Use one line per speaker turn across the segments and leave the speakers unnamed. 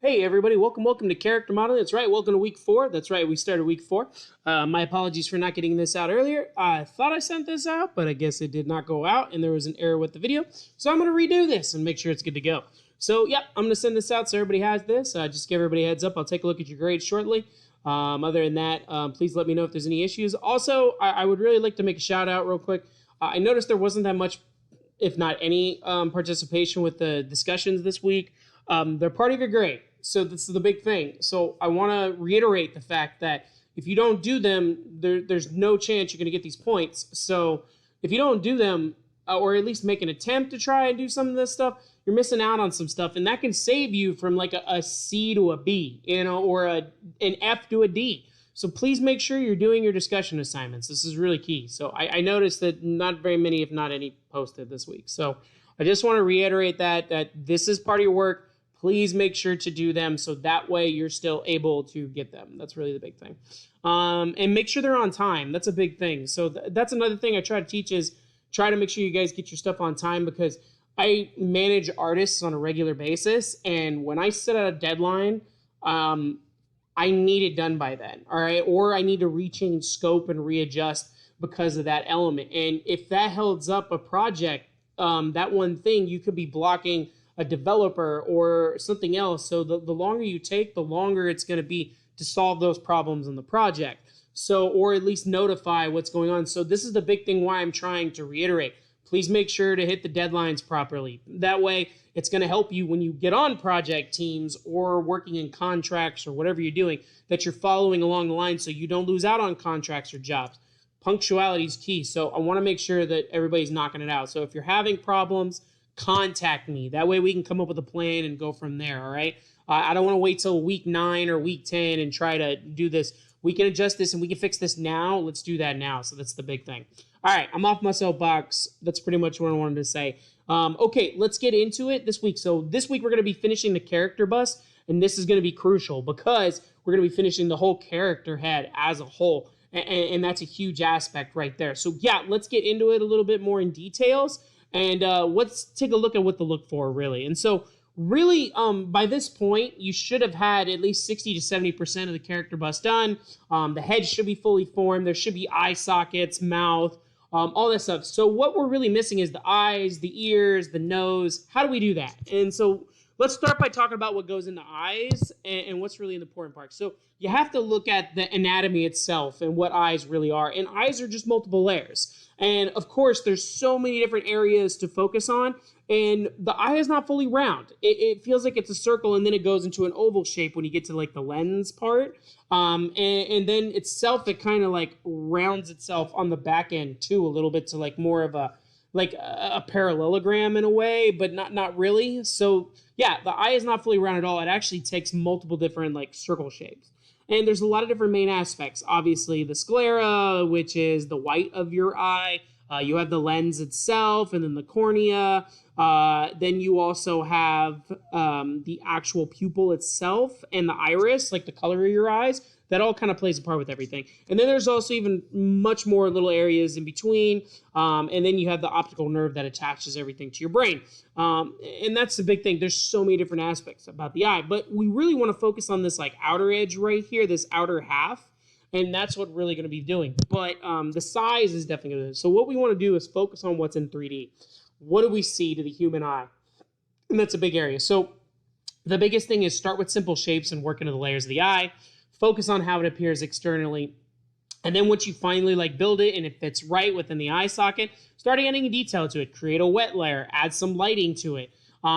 Hey everybody, welcome to Character Modeling. That's right, welcome to week 4. That's right, we started week 4. My apologies for not getting this out earlier. I thought I sent this out, but I guess it did not go out and there was an error with the video. So I'm going to redo this and make sure it's good to go. So yeah, I'm going to send this out so everybody has this. Just give everybody a heads up. I'll take a look at your grades shortly. Other than that, please let me know if there's any issues. Also, I would really like to make a shout out real quick. I noticed there wasn't that much, if not any, participation with the discussions this week. They're part of your grade. So this is the big thing. So I want to reiterate the fact that if you don't do them, there's no chance you're going to get these points. So if you don't do them, or at least make an attempt to try and do some of this stuff, you're missing out on some stuff. And that can save you from like a C to a B, or an F to a D. So please make sure you're doing your discussion assignments. This is really key. So I noticed that not very many, if not any, posted this week. So I just want to reiterate that this is part of your work. Please make sure to do them so that way you're still able to get them. That's really the big thing. And make sure they're on time. That's a big thing. So that's another thing I try to teach is try to make sure you guys get your stuff on time, because I manage artists on a regular basis. And when I set out a deadline, I need it done by then. All right. Or I need to rechange scope and readjust because of that element. And if that holds up a project, that one thing, you could be blocking a developer or something else. So the longer you take, the longer it's going to be to solve those problems in the project. So, or at least notify what's going on. So this is the big thing why I'm trying to reiterate. Please make sure to hit the deadlines properly. That way, it's going to help you when you get on project teams or working in contracts or whatever you're doing, that you're following along the line so you don't lose out on contracts or jobs. Punctuality is key. So I want to make sure that everybody's knocking it out. So if you're having problems, contact me. That way we can come up with a plan and go from there, all right? I don't want to wait till week 9 or week 10 and try to do this. We can adjust this and we can fix this now. Let's do that now. So that's the big thing. All right, I'm off my soapbox. That's pretty much what I wanted to say. Okay, let's get into it this week. So this week we're going to be finishing the character bus, and this is going to be crucial because we're going to be finishing the whole character head as a whole, and that's a huge aspect right there. So yeah, let's get into it a little bit more in details. And let's take a look at what to look for, really. And so, really, by this point, you should have had at least 60 to 70% of the character bust done. The head should be fully formed. There should be eye sockets, mouth, all that stuff. So what we're really missing is the eyes, the ears, the nose. How do we do that? And so let's start by talking about what goes in the eyes and what's really an important part. So you have to look at the anatomy itself and what eyes really are. And eyes are just multiple layers. And of course, there's so many different areas to focus on. And the eye is not fully round. It feels like it's a circle, and then it goes into an oval shape when you get to like the lens part. And then itself, it kind of like rounds itself on the back end too, a little bit to like more of a parallelogram in a way, but not really. So yeah, the eye is not fully round at all. It actually takes multiple different like circle shapes. And there's a lot of different main aspects. Obviously, the sclera, which is the white of your eye. You have the lens itself, and then the cornea. Then you also have the actual pupil itself and the iris, like the color of your eyes. That all kind of plays a part with everything. And then there's also even much more little areas in between. And then you have the optical nerve that attaches everything to your brain. And that's the big thing. There's so many different aspects about the eye. But we really want to focus on this like outer edge right here, this outer half. And that's what we're really going to be doing. But the size is definitely going to do. So what we want to do is focus on what's in 3D. What do we see to the human eye? And that's a big area. So the biggest thing is start with simple shapes and work into the layers of the eye. Focus on how it appears externally. And then once you finally like build it and it fits right within the eye socket, start adding detail to it. Create a wet layer, add some lighting to it,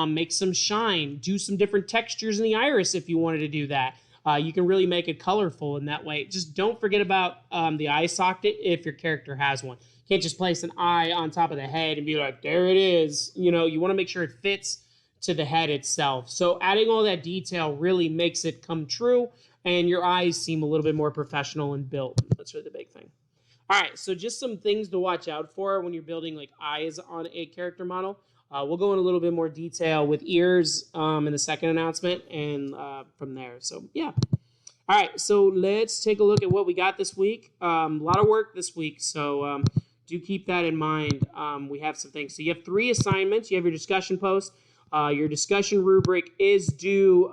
make some shine, do some different textures in the iris if you wanted to do that. You can really make it colorful in that way. Just don't forget about the eye socket if your character has one. You can't just place an eye on top of the head and be like, there it is. You know, you want to make sure it fits to the head itself. So adding all that detail really makes it come true, and your eyes seem a little bit more professional and built. That's really the big thing. All right, so just some things to watch out for when you're building like eyes on a character model. We'll go in a little bit more detail with ears in the second announcement and from there. So yeah. All right, so let's take a look at what we got this week. A lot of work this week, so do keep that in mind. We have some things. So you have 3 assignments. You have your discussion post. Your discussion rubric is due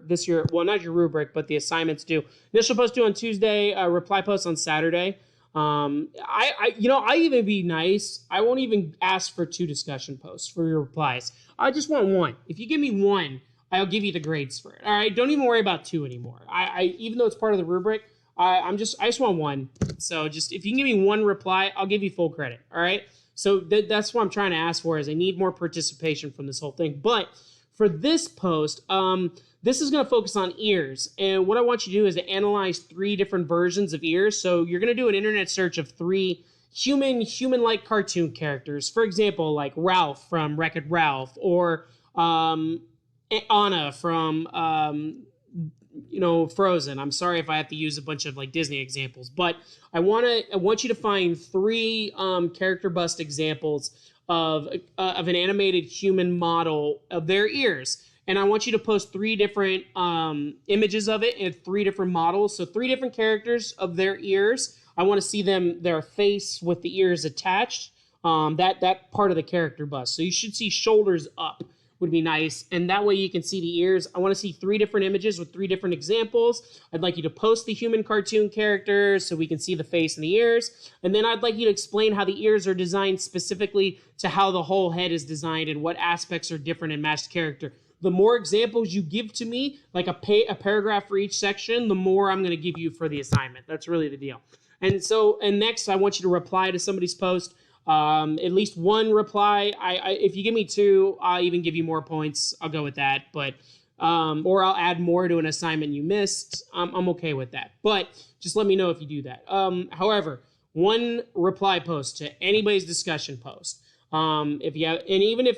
this year. Well, not your rubric, but the assignment's due. Initial post due on Tuesday. Reply post on Saturday. I even be nice. I won't even ask for 2 discussion posts for your replies. I just want 1. If you give me 1, I'll give you the grades for it. All right. Don't even worry about 2 anymore. Even though it's part of the rubric, I just want 1. So just if you can give me 1 reply, I'll give you full credit. All right. So that's what I'm trying to ask for, is I need more participation from this whole thing. But for this post, this is going to focus on ears. And what I want you to do is to analyze 3 different versions of ears. So you're going to do an internet search of 3 human-like cartoon characters. For example, like Ralph from Wreck-It Ralph, or Anna from Frozen. I'm sorry if I have to use a bunch of like Disney examples, but I want you to find 3 character bust examples of an animated human model of their ears. And I want you to post 3 different images of it and 3 different models. So 3 different characters of their ears. I want to see their face with the ears attached. That part of the character bust. So you should see shoulders up would be nice. And that way you can see the ears. I want to see 3 different images with 3 different examples. I'd like you to post the human cartoon characters so we can see the face and the ears. And then I'd like you to explain how the ears are designed specifically to how the whole head is designed and what aspects are different and match the character. The more examples you give to me, like a paragraph for each section, the more I'm going to give you for the assignment. That's really the deal. And next, I want you to reply to somebody's post. At least 1 reply. If you give me 2, I'll even give you more points. I'll go with that. But or I'll add more to an assignment you missed. I'm okay with that. But just let me know if you do that. However, 1 reply post to anybody's discussion post. If you have, and even if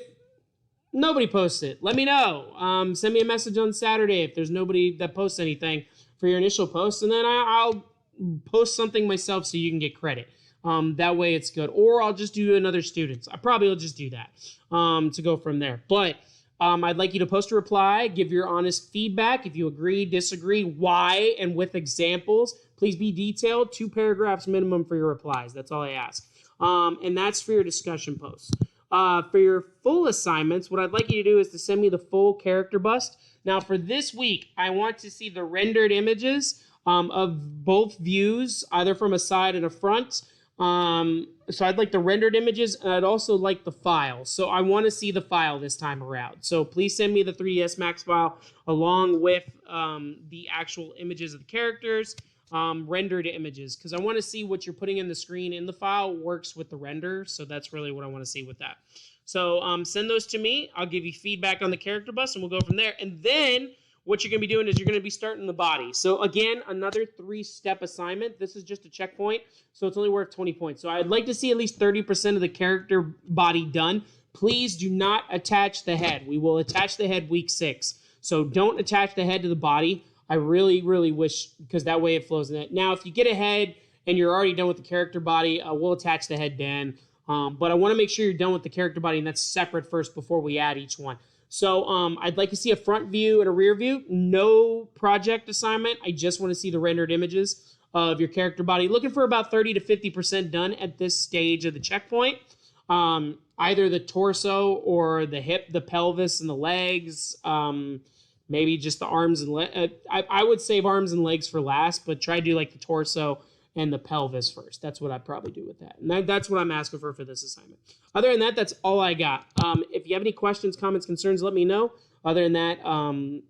nobody posts it, let me know. Send me a message on Saturday if there's nobody that posts anything for your initial post, and then I'll post something myself so you can get credit. That way it's good. Or I'll just do another student's. I probably will just do that to go from there. But I'd like you to post a reply, give your honest feedback. If you agree, disagree, why, and with examples. Please be detailed. 2 paragraphs minimum for your replies. That's all I ask. And that's for your discussion posts. For your full assignments, what I'd like you to do is to send me the full character bust. Now, for this week, I want to see the rendered images of both views, either from a side and a front. So I'd like the rendered images, and I'd also like the file. So I want to see the file this time around. So please send me the 3ds Max file along with the actual images of the characters, rendered images, because I want to see what you're putting in the screen in the file works with the render. So that's really what I want to see with that. So send those to me. I'll give you feedback on the character bus, and we'll go from there. And then what you're going to be doing is you're going to be starting the body. So again, another 3-step assignment. This is just a checkpoint, so it's only worth 20 points. So I'd like to see at least 30% of the character body done. Please do not attach the head. We will attach the head week 6. So don't attach the head to the body. I really, really wish, because that way it flows in it. Now, if you get a head and you're already done with the character body, we'll attach the head then. But I want to make sure you're done with the character body, and that's separate first before we add each one. So I'd like to see a front view and a rear view. No project assignment. I just want to see the rendered images of your character body. Looking for about 30 to 50% done at this stage of the checkpoint. Either the torso or the hip, the pelvis, and the legs. Maybe just the arms and legs. I would save arms and legs for last, but try to do like the torso and the pelvis first. That's what I'd probably do with that. And that's what I'm asking for this assignment. Other than that, that's all I got. If you have any questions, comments, concerns, let me know. Other than that, I'm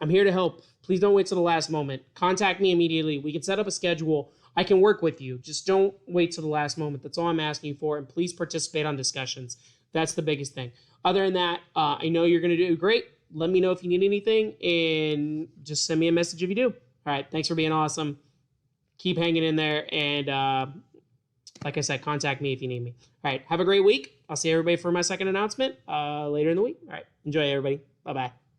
here to help. Please don't wait till the last moment. Contact me immediately. We can set up a schedule. I can work with you. Just don't wait till the last moment. That's all I'm asking you for. And please participate on discussions. That's the biggest thing. Other than that, I know you're going to do great. Let me know if you need anything, and just send me a message if you do. All right. Thanks for being awesome. Keep hanging in there, and like I said, contact me if you need me. All right, have a great week. I'll see everybody for my second announcement later in the week. All right, enjoy, everybody. Bye-bye.